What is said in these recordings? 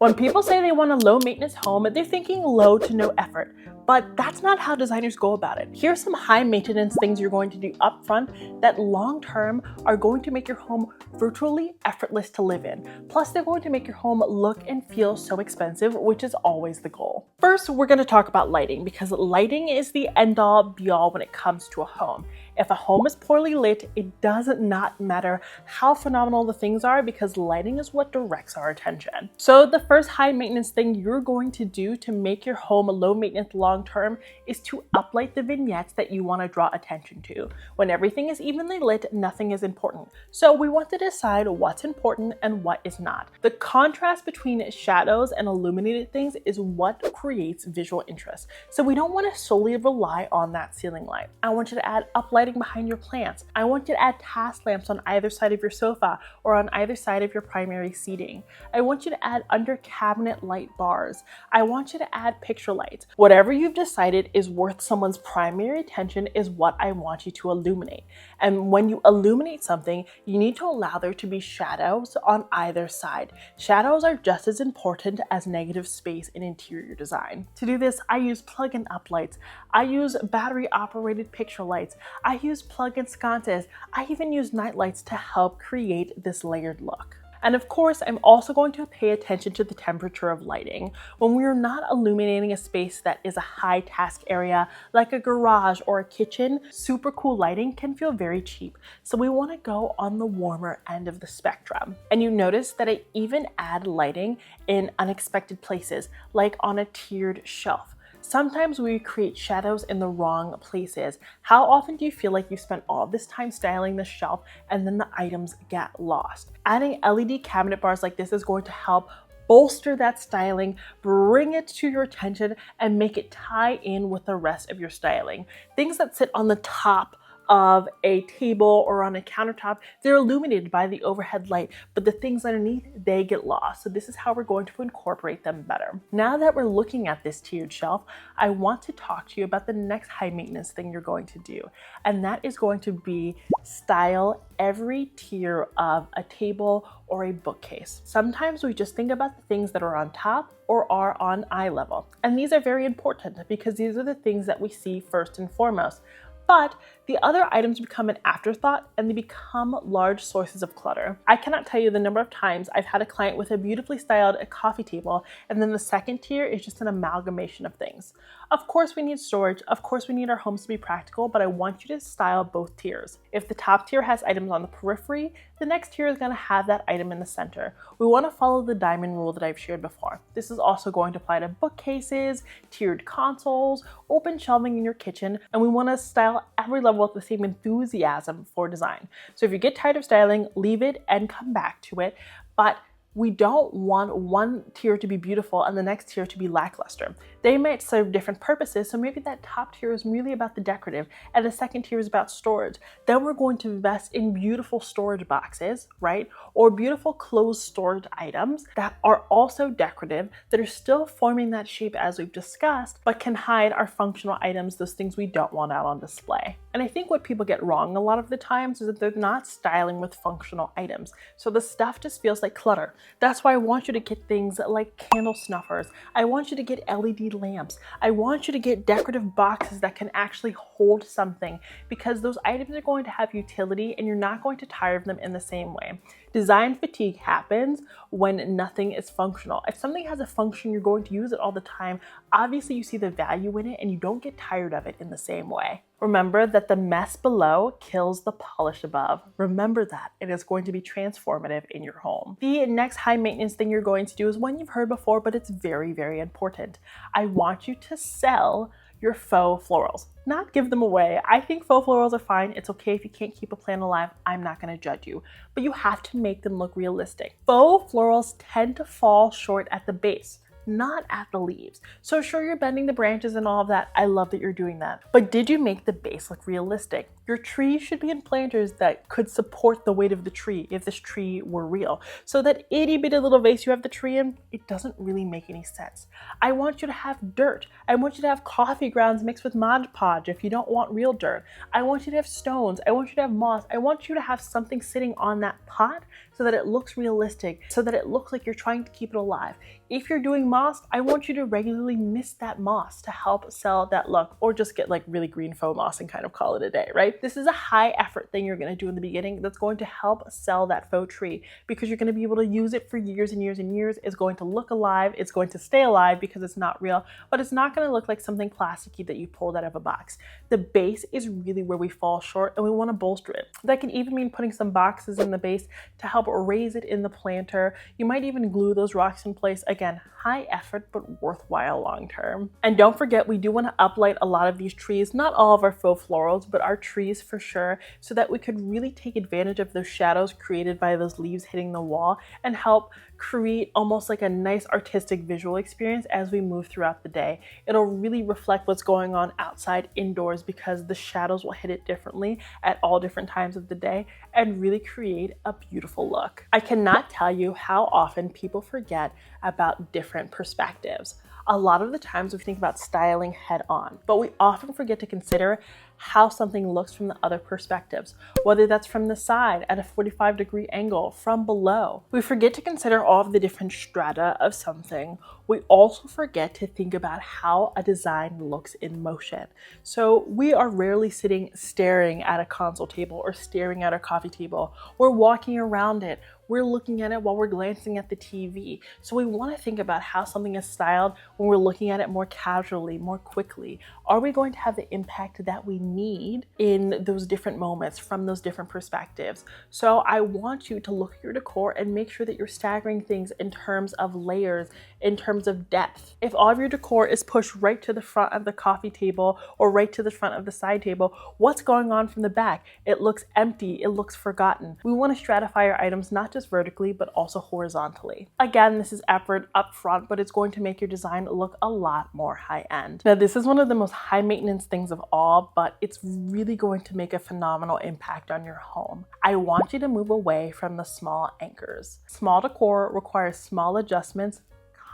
When people say they want a low maintenance home, they're thinking low to no effort, but that's not how designers go about it. Here's some high maintenance things you're going to do upfront that long term are going to make your home virtually effortless to live in. Plus, they're going to make your home look and feel so expensive, which is always the goal. First, we're going to talk about lighting, because lighting is the end-all be-all when it comes to a home. If a home is poorly lit, it does not matter how phenomenal the things are, because lighting is what directs our attention. So the first high maintenance thing you're going to do to make your home low maintenance long term is to uplight the vignettes that you want to draw attention to. When everything is evenly lit, nothing is important. So we want to decide what's important and what is not. The contrast between shadows and illuminated things is what creates visual interest. So we don't want to solely rely on that ceiling light. I want you to add uplighting behind your plants. I want you to add task lamps on either side of your sofa or on either side of your primary seating. I want you to add under cabinet light bars. I want you to add picture lights. Whatever you've decided is worth someone's primary attention is what I want you to illuminate. And when you illuminate something, you need to allow there to be shadows on either side. Shadows are just as important as negative space in interior design. To do this, I use plug-in uplights. I use battery-operated picture lights. I use plug-in sconces. I even use night lights to help create this layered look. And of course, I'm also going to pay attention to the temperature of lighting. When we are not illuminating a space that is a high task area, like a garage or a kitchen, super cool lighting can feel very cheap. So we want to go on the warmer end of the spectrum. And you notice that I even add lighting in unexpected places, like on a tiered shelf. Sometimes we create shadows in the wrong places. How often do you feel like you spent all this time styling the shelf and then the items get lost? Adding LED cabinet bars like this is going to help bolster that styling, bring it to your attention, and make it tie in with the rest of your styling. Things that sit on the top of a table or on a countertop, they're illuminated by the overhead light, but the things underneath, they get lost. So this is how we're going to incorporate them better. Now that we're looking at this tiered shelf, I want to talk to you about the next high maintenance thing you're going to do. And that is going to be style every tier of a table or a bookcase. Sometimes we just think about the things that are on top or are on eye level. And these are very important because these are the things that we see first and foremost. But the other items become an afterthought and they become large sources of clutter. I cannot tell you the number of times I've had a client with a beautifully styled coffee table and then the second tier is just an amalgamation of things. Of course we need storage, of course we need our homes to be practical, but I want you to style both tiers. If the top tier has items on the periphery, the next tier is going to have that item in the center. We want to follow the diamond rule that I've shared before. This is also going to apply to bookcases, tiered consoles, open shelving in your kitchen, and we want to style every level with the same enthusiasm for design. So if you get tired of styling, leave it and come back to it. But we don't want one tier to be beautiful and the next tier to be lackluster. They might serve different purposes, so maybe that top tier is really about the decorative and the second tier is about storage. Then we're going to invest in beautiful storage boxes, right? Or beautiful closed storage items that are also decorative, that are still forming that shape as we've discussed, but can hide our functional items, those things we don't want out on display. And I think what people get wrong a lot of the times is that they're not styling with functional items. So the stuff just feels like clutter. That's why I want you to get things like candle snuffers. I want you to get LED lamps. I want you to get decorative boxes that can actually hold something, because those items are going to have utility and you're not going to tire of them in the same way. Design fatigue happens when nothing is functional. If something has a function, you're going to use it all the time. Obviously, you see the value in it and you don't get tired of it in the same way. Remember that the mess below kills the polish above. Remember that. It is going to be transformative in your home. The next high maintenance thing you're going to do is one you've heard before, but it's very, very important. I want you to sell your faux florals, not give them away. I think faux florals are fine. It's okay if you can't keep a plant alive. I'm not going to judge you, but you have to make them look realistic. Faux florals tend to fall short at the base, not at the leaves. So sure, you're bending the branches and all of that. I love that you're doing that. But did you make the base look realistic? Your tree should be in planters that could support the weight of the tree if this tree were real. So that itty bitty little vase you have the tree in, it doesn't really make any sense. I want you to have dirt. I want you to have coffee grounds mixed with Mod Podge if you don't want real dirt. I want you to have stones. I want you to have moss. I want you to have something sitting on that pot so that it looks realistic, so that it looks like you're trying to keep it alive. If you're doing moss, I want you to regularly mist that moss to help sell that look, or just get like really green faux moss and kind of call it a day, right? This is a high effort thing you're going to do in the beginning that's going to help sell that faux tree, because you're going to be able to use it for years and years and years. It's going to look alive. It's going to stay alive because it's not real, but it's not going to look like something plasticky that you pulled out of a box. The base is really where we fall short, and we want to bolster it. That can even mean putting some boxes in the base to help raise it in the planter. You might even glue those rocks in place. Again, high effort, but worthwhile long term. And don't forget, we do want to uplight a lot of these trees, not all of our faux florals, but our trees for sure, so that we could really take advantage of those shadows created by those leaves hitting the wall and help create almost like a nice artistic visual experience as we move throughout the day. It'll really reflect what's going on outside indoors, because the shadows will hit it differently at all different times of the day and really create a beautiful look. I cannot tell you how often people forget about different perspectives. A lot of the times we think about styling head on, but we often forget to consider how something looks from the other perspectives, whether that's from the side at a 45-degree angle, from below. We forget to consider all of the different strata of something. We also forget to think about how a design looks in motion. So we are rarely sitting staring at a console table or staring at a coffee table. We're walking around it. We're looking at it while we're glancing at the TV. So we want to think about how something is styled when we're looking at it more casually, more quickly. Are we going to have the impact that we need in those different moments from those different perspectives? So I want you to look at your decor and make sure that you're staggering things in terms of layers, in terms of depth. If all of your decor is pushed right to the front of the coffee table or right to the front of the side table, what's going on from the back? It looks empty, it looks forgotten. We want to stratify our items not just vertically, but also horizontally. Again, this is effort up front, but it's going to make your design look a lot more high end. Now, this is one of the most high maintenance things of all, but it's really going to make a phenomenal impact on your home. I want you to move away from the small anchors. Small decor requires small adjustments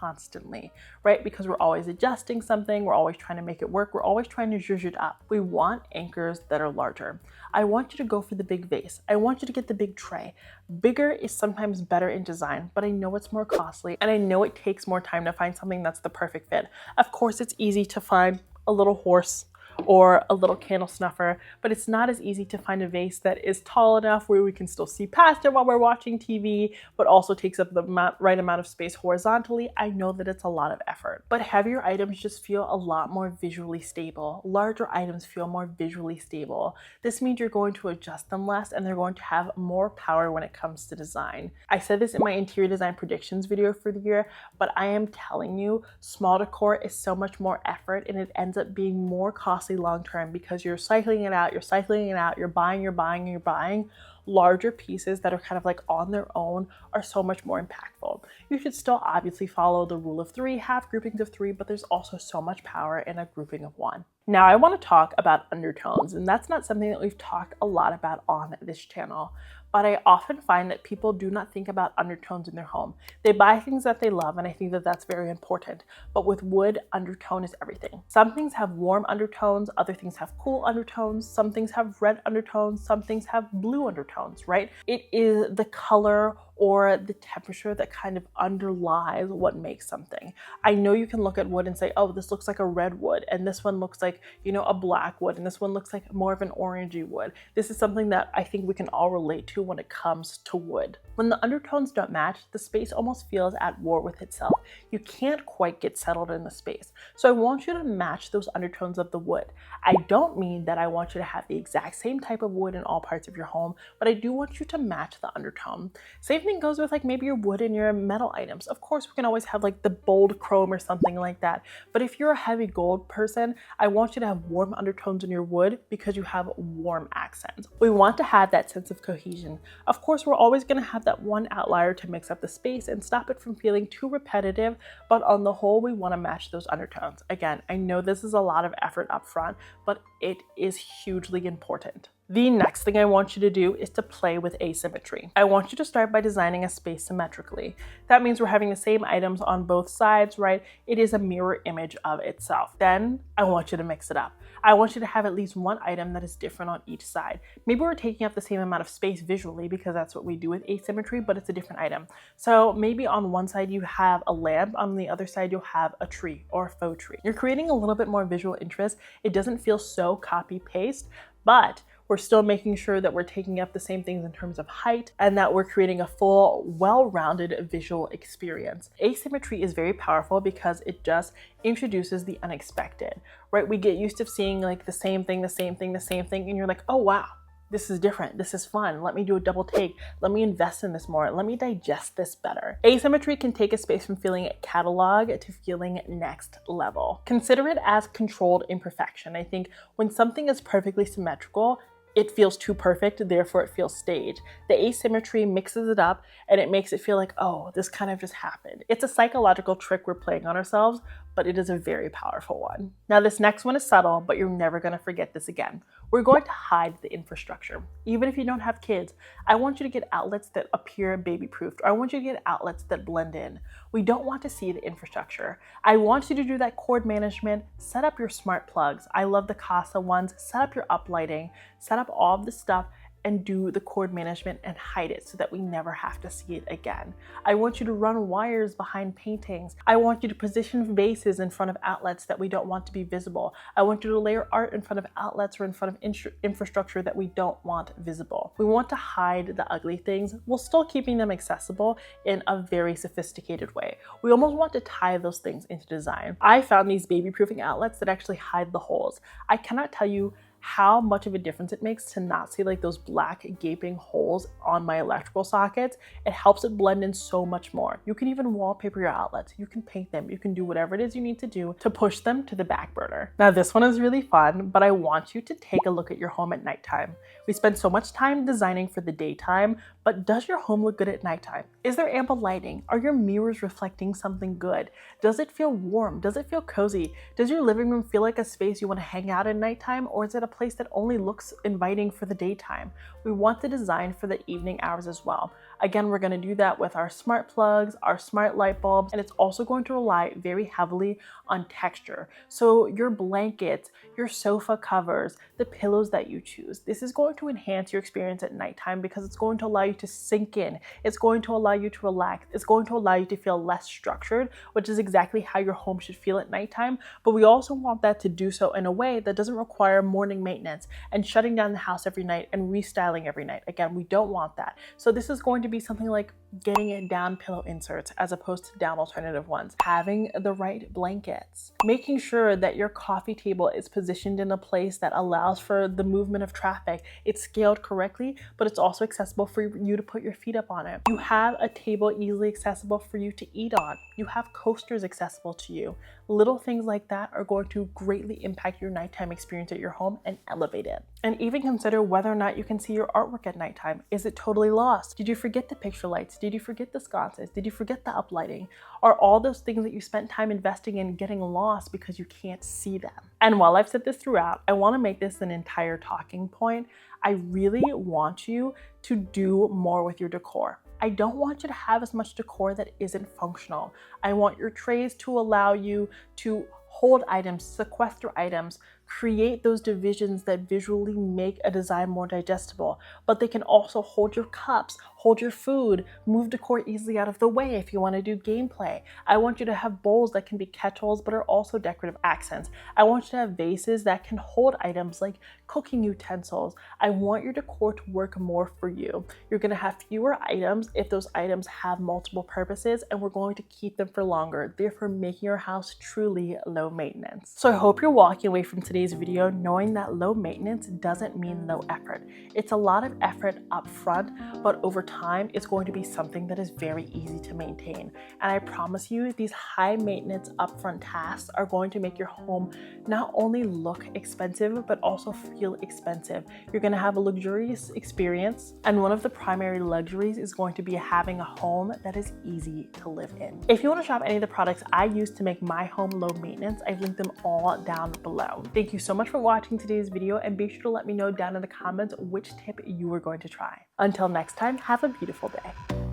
constantly, right? Because we're always adjusting something, we're always trying to make it work, we're always trying to zhuzh it up. We want anchors that are larger. I want you to go for the big vase. I want you to get the big tray. Bigger is sometimes better in design, but I know it's more costly, and I know it takes more time to find something that's the perfect fit. Of course, it's easy to find a little horse or a little candle snuffer, but it's not as easy to find a vase that is tall enough where we can still see past it while we're watching TV, but also takes up the right amount of space horizontally. I know that it's a lot of effort, but heavier items just feel a lot more visually stable. Larger items feel more visually stable. This means you're going to adjust them less, and they're going to have more power when it comes to design. I said this in my interior design predictions video for the year, but I am telling you, small decor is so much more effort, and it ends up being more costly long term, because you're cycling it out, you're buying. Larger pieces that are kind of like on their own are so much more impactful. You should still obviously follow the rule of three, have groupings of three, but there's also so much power in a grouping of one. Now I want to talk about undertones, and that's not something that we've talked a lot about on this channel. But I often find that people do not think about undertones in their home. They buy things that they love, and I think that that's very important. But with wood, undertone is everything. Some things have warm undertones, other things have cool undertones, some things have red undertones, some things have blue undertones, right? It is the color or the temperature that kind of underlies what makes something. I know you can look at wood and say, oh, this looks like a red wood, and this one looks like, you know, a black wood, and this one looks like more of an orangey wood. This is something that I think we can all relate to when it comes to wood. When the undertones don't match, the space almost feels at war with itself. You can't quite get settled in the space. So I want you to match those undertones of the wood. I don't mean that I want you to have the exact same type of wood in all parts of your home, but I do want you to match the undertone. Same thing goes with like maybe your wood and your metal items. Of course, we can always have like the bold chrome or something like that. But if you're a heavy gold person, I want you to have warm undertones in your wood because you have warm accents. We want to have that sense of cohesion. Of course, we're always going to have that one outlier to mix up the space and stop it from feeling too repetitive, but on the whole, we want to match those undertones. Again, I know this is a lot of effort up front, but it is hugely important. The next thing I want you to do is to play with asymmetry. I want you to start by designing a space symmetrically. That means we're having the same items on both sides, right? It is a mirror image of itself. Then I want you to mix it up. I want you to have at least one item that is different on each side. Maybe we're taking up the same amount of space visually because that's what we do with asymmetry, but it's a different item. So maybe on one side you have a lamp, on the other side you'll have a tree or a faux tree. You're creating a little bit more visual interest. It doesn't feel so copy-paste, but we're still making sure that we're taking up the same things in terms of height and that we're creating a full, well-rounded visual experience. Asymmetry is very powerful because it just introduces the unexpected, right? We get used to seeing like the same thing, and you're like, oh wow, this is different, this is fun, let me do a double take, let me invest in this more, let me digest this better. Asymmetry can take a space from feeling catalog to feeling next level. Consider it as controlled imperfection. I think when something is perfectly symmetrical, it feels too perfect, therefore it feels staged. The asymmetry mixes it up and it makes it feel like, oh, this kind of just happened. It's a psychological trick we're playing on ourselves, but it is a very powerful one. Now this next one is subtle, but you're never gonna forget this again. We're going to hide the infrastructure. Even if you don't have kids, I want you to get outlets that appear baby-proofed, or I want you to get outlets that blend in. We don't want to see the infrastructure. I want you to do that cord management, set up your smart plugs. I love the Casa ones. Set up your uplighting, set up all of the stuff, and do the cord management and hide it so that we never have to see it again. I want you to run wires behind paintings. I want you to position vases in front of outlets that we don't want to be visible. I want you to layer art in front of outlets or in front of infrastructure that we don't want visible. We want to hide the ugly things while still keeping them accessible in a very sophisticated way. We almost want to tie those things into design. I found these baby-proofing outlets that actually hide the holes. I cannot tell you how much of a difference it makes to not see like those black gaping holes on my electrical sockets. It helps it blend in so much more. You can even wallpaper your outlets. You can paint them. You can do whatever it is you need to do to push them to the back burner. Now this one is really fun, but I want you to take a look at your home at nighttime. We spend so much time designing for the daytime, but does your home look good at nighttime? Is there ample lighting? Are your mirrors reflecting something good? Does it feel warm? Does it feel cozy? Does your living room feel like a space you want to hang out at nighttime, or is it a place that only looks inviting for the daytime? We want the design for the evening hours as well. Again, we're going to do that with our smart plugs, our smart light bulbs, and it's also going to rely very heavily on texture. So your blankets, your sofa covers, the pillows that you choose, this is going to enhance your experience at nighttime because it's going to allow you to sink in. It's going to allow you to relax. It's going to allow you to feel less structured, which is exactly how your home should feel at nighttime. But we also want that to do so in a way that doesn't require morning maintenance and shutting down the house every night and restyling every night. Again, we don't want that. So this is going to be something like getting it down pillow inserts as opposed to down alternative ones, having the right blankets, making sure that your coffee table is positioned in a place that allows for the movement of traffic. It's scaled correctly, but it's also accessible for you to put your feet up on it. You have a table easily accessible for you to eat on. You have coasters accessible to you. Little things like that are going to greatly impact your nighttime experience at your home and elevate it. And even consider whether or not you can see your artwork at nighttime. Is it totally lost? Did you forget the picture lights? Did you forget the sconces? Did you forget the uplighting? Are all those things that you spent time investing in getting lost because you can't see them? And while I've said this throughout, I want to make this an entire talking point. I really want you to do more with your decor. I don't want you to have as much decor that isn't functional. I want your trays to allow you to hold items, sequester items, create those divisions that visually make a design more digestible, but they can also hold your cups, hold your food, move decor easily out of the way if you want to do gameplay. I want you to have bowls that can be catch-alls but are also decorative accents. I want you to have vases that can hold items like cooking utensils. I want your decor to work more for you. You're going to have fewer items if those items have multiple purposes, and we're going to keep them for longer, therefore making your house truly low maintenance. So I hope you're walking away from today's video knowing that low maintenance doesn't mean low effort. It's a lot of effort up front, but over time it's going to be something that is very easy to maintain. And I promise you, these high maintenance upfront tasks are going to make your home not only look expensive, but also feel expensive. You're going to have a luxurious experience, and one of the primary luxuries is going to be having a home that is easy to live in. If you want to shop any of the products I use to make my home low maintenance, I've linked them all down below. Thank Thank you so much for watching today's video, and be sure to let me know down in the comments which tip you are going to try. Until next time, have a beautiful day.